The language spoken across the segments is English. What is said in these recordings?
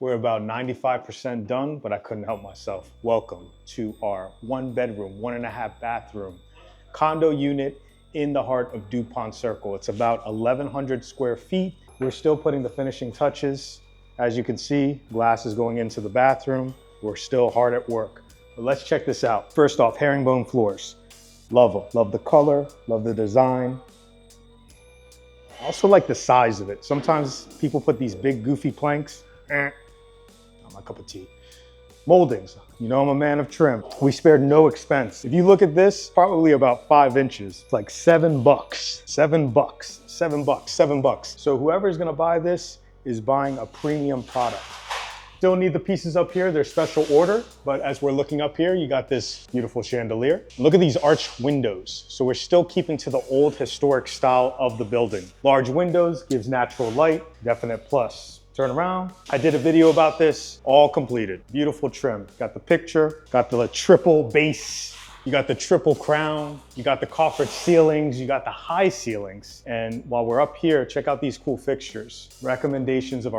We're about 95% done, but I couldn't help myself. Welcome to our 1-bedroom, 1.5 bathroom condo unit in the heart of Dupont Circle. It's about 1,100 square feet. We're still putting the finishing touches. As you can see, glass is going into the bathroom. We're still hard at work. But let's check this out. First off, herringbone floors. Love them. Love the color, love the design. I also like the size of it. Sometimes people put these big goofy planks. Not my cup of tea. Moldings, you know I'm a man of trim. We spared no expense. If you look at this, probably about 5 inches. It's like $7. $7. $7. So whoever's gonna buy this is buying a premium product. Still need the pieces up here, they're special order, but as we're looking up here, you got this beautiful chandelier. Look at these arched windows. So we're still keeping to the old historic style of the building. Large windows gives natural light, definite plus. Turn around. I did a video about this, all completed. Beautiful trim. Got the picture, got the triple base, you got the triple crown, you got the coffered ceilings, you got the high ceilings. And while we're up here, check out these cool fixtures. Recommendations of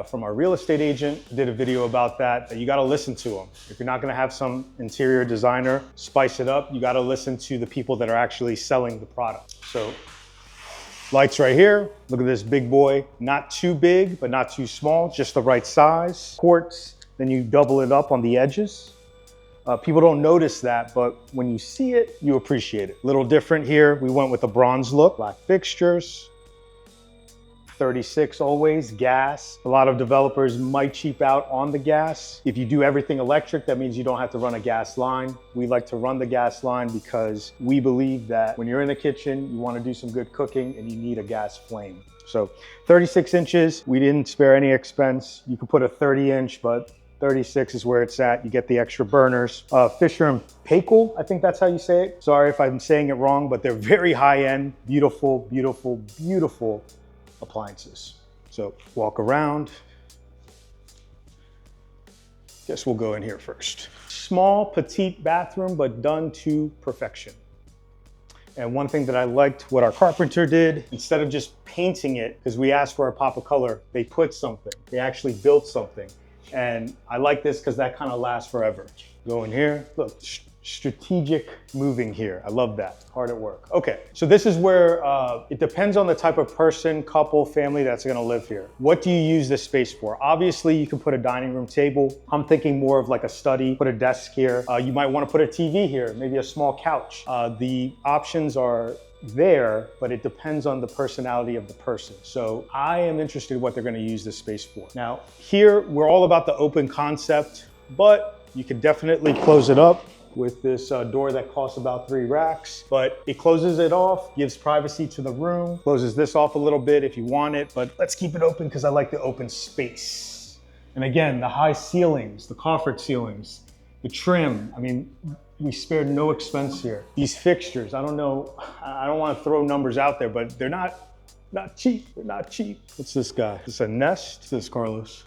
from our real estate agent. I did a video about that. You gotta listen to them. If you're not gonna have some interior designer spice it up, you gotta listen to the people that are actually selling the product. So, lights right here. Look at this big boy. Not too big, but not too small, just the right size. Quartz, then you double it up on the edges. People don't notice that, but when you see it, you appreciate it. A little different here. We went with a bronze look, black fixtures. 36 always, gas. A lot of developers might cheap out on the gas. If you do everything electric, that means you don't have to run a gas line. We like to run the gas line because we believe that when you're in the kitchen, you want to do some good cooking and you need a gas flame. So 36 inches, we didn't spare any expense. You could put a 30-inch, but 36 is where it's at. You get the extra burners. Fisher and Paykel, I think that's how you say it. Sorry if I'm saying it wrong, but they're very high-end, beautiful, beautiful, beautiful appliances. So walk around. Guess we'll go in here first. Small, petite bathroom, but done to perfection. And one thing that I liked what our carpenter did, instead of just painting it, because we asked for a pop of color, they put something. They actually built something. And I like this because that kind of lasts forever. Go in here, look, strategic moving here. I love that, hard at work. Okay, so this is where it depends on the type of person, couple, family that's gonna live here. What do you use this space for? Obviously, you can put a dining room table. I'm thinking more of like a study, put a desk here. You might wanna put a TV here, maybe a small couch. The options are there, but it depends on the personality of the person. So I am interested in what they're gonna use this space for. Now, here, we're all about the open concept, but you can definitely close it up with this door that costs about 3 racks, but it closes it off, gives privacy to the room, closes this off a little bit if you want it, but let's keep it open because I like the open space. And again, the high ceilings, the coffered ceilings, the trim, I mean, we spared no expense here. These fixtures, I don't know, I don't want to throw numbers out there, but they're not cheap. They're not cheap. What's this guy? Is this a Nest? What's this, Carlos?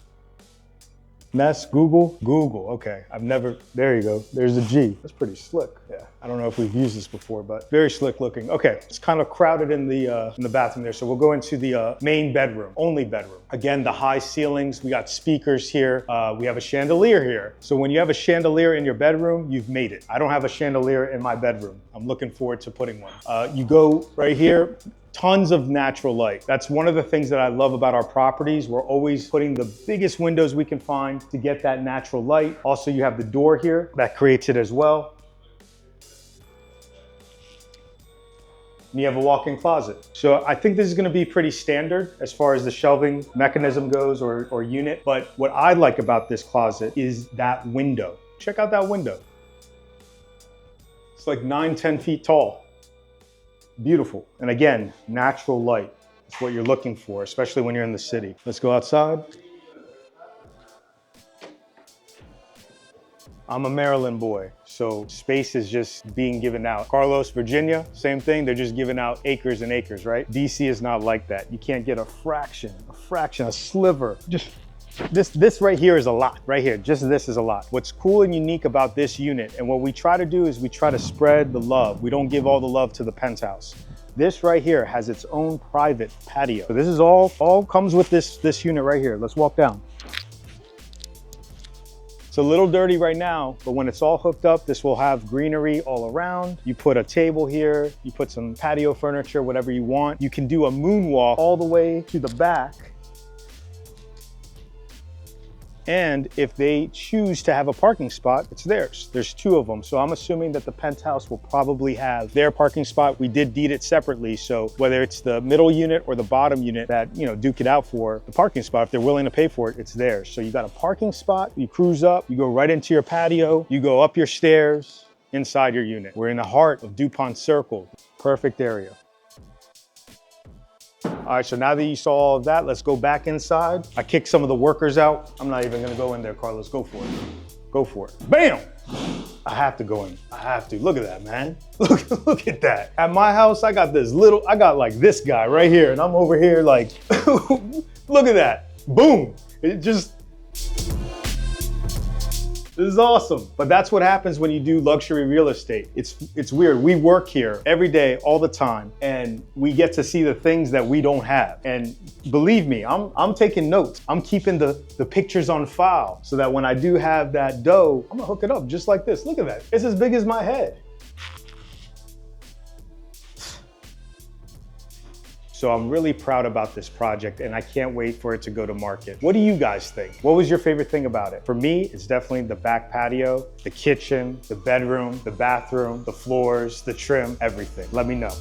Nest, Google? Google, okay. I've never, there you go. There's a G. That's pretty slick. Yeah, I don't know if we've used this before, but very slick looking. Okay, it's kind of crowded in the bathroom there. So we'll go into the main bedroom, only bedroom. Again, the high ceilings, we got speakers here. We have a chandelier here. So when you have a chandelier in your bedroom, you've made it. I don't have a chandelier in my bedroom. I'm looking forward to putting one. You go right here, tons of natural light. That's one of the things that I love about our properties. We're always putting the biggest windows we can find to get that natural light. Also, you have the door here that creates it as well. And you have a walk-in closet. So I think this is gonna be pretty standard as far as the shelving mechanism goes or unit. But what I like about this closet is that window. Check out that window. It's like 9, 10 feet tall. Beautiful. And again, natural light. That's what you're looking for, especially when you're in the city. Let's go outside. I'm a Maryland boy, so space is just being given out. Carlos, Virginia, same thing. They're just giving out acres and acres, right? DC is not like that. You can't get a fraction, a sliver. Just this right here is a lot, right here. Just this is a lot. What's cool and unique about this unit, and what we try to do is we try to spread the love. We don't give all the love to the penthouse. This right here has its own private patio. So this is all comes with this unit right here. Let's walk down. It's a little dirty right now, but when it's all hooked up, this will have greenery all around. You put a table here, you put some patio furniture, whatever you want. You can do a moonwalk all the way to the back. And if they choose to have a parking spot, it's theirs. There's 2 of them. So I'm assuming that the penthouse will probably have their parking spot. We did deed it separately. So whether it's the middle unit or the bottom unit that, you know, duke it out for the parking spot, if they're willing to pay for it, it's theirs. So you got a parking spot, you cruise up, you go right into your patio, you go up your stairs inside your unit. We're in the heart of Dupont Circle. Perfect area. All right, so now that you saw all of that, let's go back inside. I kicked some of the workers out. I'm not even gonna go in there, Carlos. Go for it. Go for it. Bam! I have to go in. I have to. Look at that, man. Look at that. At my house, I got like this guy right here, and I'm over here like, look at that. Boom. It just, this is awesome. But that's what happens when you do luxury real estate. It's weird. We work here every day, all the time, and we get to see the things that we don't have. And believe me, I'm taking notes. I'm keeping the pictures on file so that when I do have that dough, I'm gonna hook it up just like this. Look at that. It's as big as my head. So I'm really proud about this project and I can't wait for it to go to market. What do you guys think? What was your favorite thing about it? For me, it's definitely the back patio, the kitchen, the bedroom, the bathroom, the floors, the trim, everything. Let me know.